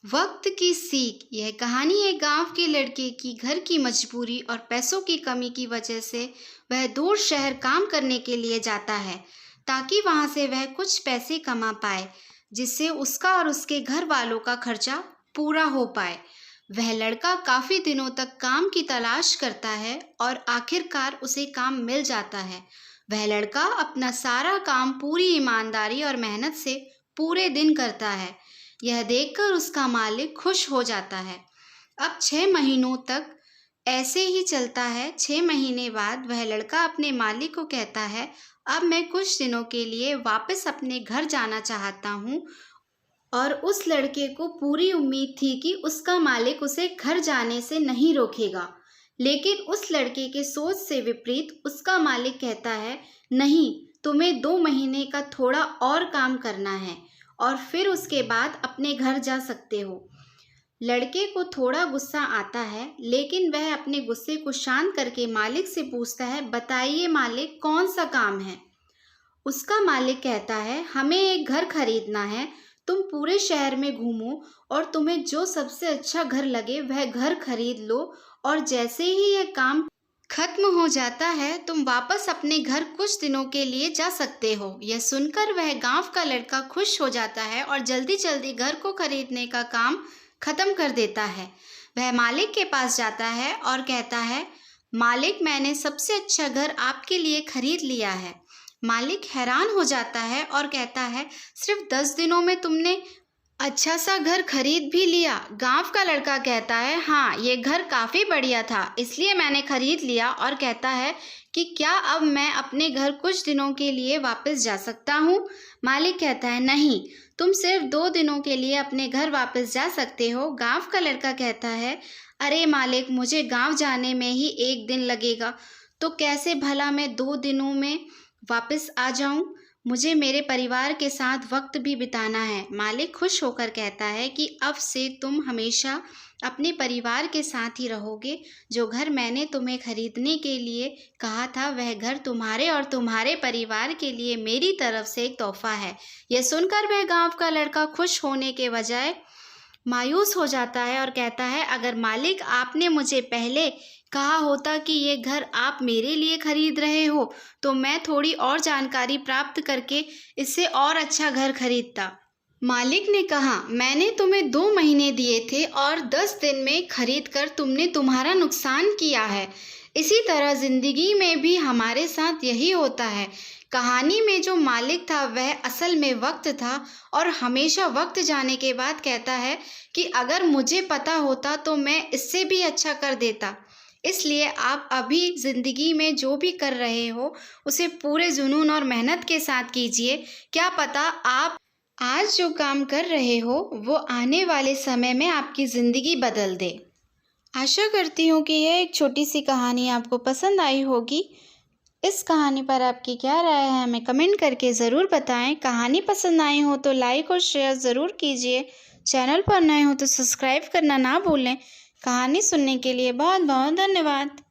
वक्त की सीख। यह कहानी एक गांव के लड़के की घर की मजबूरी और पैसों की कमी की वजह से वह दूर शहर काम करने के लिए जाता है ताकि वहां से वह कुछ पैसे कमा पाए जिससे उसका और उसके घर वालों का खर्चा पूरा हो पाए। वह लड़का काफी दिनों तक काम की तलाश करता है और आखिरकार उसे काम मिल जाता है। वह लड़का अपना सारा काम पूरी ईमानदारी और मेहनत से पूरे दिन करता है। यह देखकर उसका मालिक खुश हो जाता है। अब 6 महीनों तक ऐसे ही चलता है। 6 महीने बाद वह लड़का अपने मालिक को कहता है, अब मैं कुछ दिनों के लिए वापस अपने घर जाना चाहता हूँ। और उस लड़के को पूरी उम्मीद थी कि उसका मालिक उसे घर जाने से नहीं रोकेगा, लेकिन उस लड़के के सोच से विपरीत उसका मालिक कहता है, नहीं, तुम्हें 2 महीने का थोड़ा और काम करना है और फिर उसके बाद अपने घर जा सकते हो। लड़के को थोड़ा गुस्सा आता है, लेकिन वह अपने गुस्से को शांत करके मालिक से पूछता है, बताइए मालिक, कौन सा काम है। उसका मालिक कहता है, हमें एक घर खरीदना है। तुम पूरे शहर में घूमो और तुम्हें जो सबसे अच्छा घर लगे वह घर खरीद लो, और जैसे ही यह काम खत्म हो जाता है तुम वापस अपने घर कुछ दिनों के लिए जा सकते हो। यह सुनकर वह गांव का लड़का खुश हो जाता है और जल्दी जल्दी घर को खरीदने का काम खत्म कर देता है। वह मालिक के पास जाता है और कहता है, मालिक, मैंने सबसे अच्छा घर आपके लिए खरीद लिया है। मालिक हैरान हो जाता है और कहता है, सिर्फ 10 दिनों में तुमने अच्छा सा घर खरीद भी लिया। गांव का लड़का कहता है, हाँ, ये घर काफ़ी बढ़िया था, इसलिए मैंने खरीद लिया। और कहता है कि क्या अब मैं अपने घर कुछ दिनों के लिए वापस जा सकता हूँ। मालिक कहता है, नहीं, तुम सिर्फ 2 दिनों के लिए अपने घर वापस जा सकते हो। गांव का लड़का कहता है, अरे मालिक, मुझे गांव जाने में ही 1 दिन लगेगा, तो कैसे भला मैं 2 दिनों में वापस आ जाऊं। मुझे मेरे परिवार के साथ वक्त भी बिताना है। मालिक खुश होकर कहता है कि अब से तुम हमेशा अपने परिवार के साथ ही रहोगे। जो घर मैंने तुम्हें खरीदने के लिए कहा था वह घर तुम्हारे और तुम्हारे परिवार के लिए मेरी तरफ से एक तोहफा है। यह सुनकर वह गांव का लड़का खुश होने के बजाय मायूस हो जाता है और कहता है, अगर मालिक, आपने मुझे पहले कहा होता कि ये घर आप मेरे लिए खरीद रहे हो तो मैं थोड़ी और जानकारी प्राप्त करके इससे और अच्छा घर खरीदता। मालिक ने कहा, मैंने तुम्हें 2 महीने दिए थे और 10 दिन में खरीद कर तुमने तुम्हारा नुकसान किया है। इसी तरह जिंदगी में भी हमारे साथ यही होता है। कहानी में जो मालिक था वह असल में वक्त था, और हमेशा वक्त जाने के बाद कहता है कि अगर मुझे पता होता तो मैं इससे भी अच्छा कर देता। इसलिए आप अभी ज़िंदगी में जो भी कर रहे हो उसे पूरे जुनून और मेहनत के साथ कीजिए। क्या पता आप आज जो काम कर रहे हो वो आने वाले समय में आपकी ज़िंदगी बदल दे। आशा करती हूँ कि यह एक छोटी सी कहानी आपको पसंद आई होगी। इस कहानी पर आपकी क्या राय है हमें कमेंट करके ज़रूर बताएं। कहानी पसंद आई हो तो लाइक और शेयर ज़रूर कीजिए। चैनल पर नए हो तो सब्सक्राइब करना ना भूलें। कहानी सुनने के लिए बहुत बहुत धन्यवाद।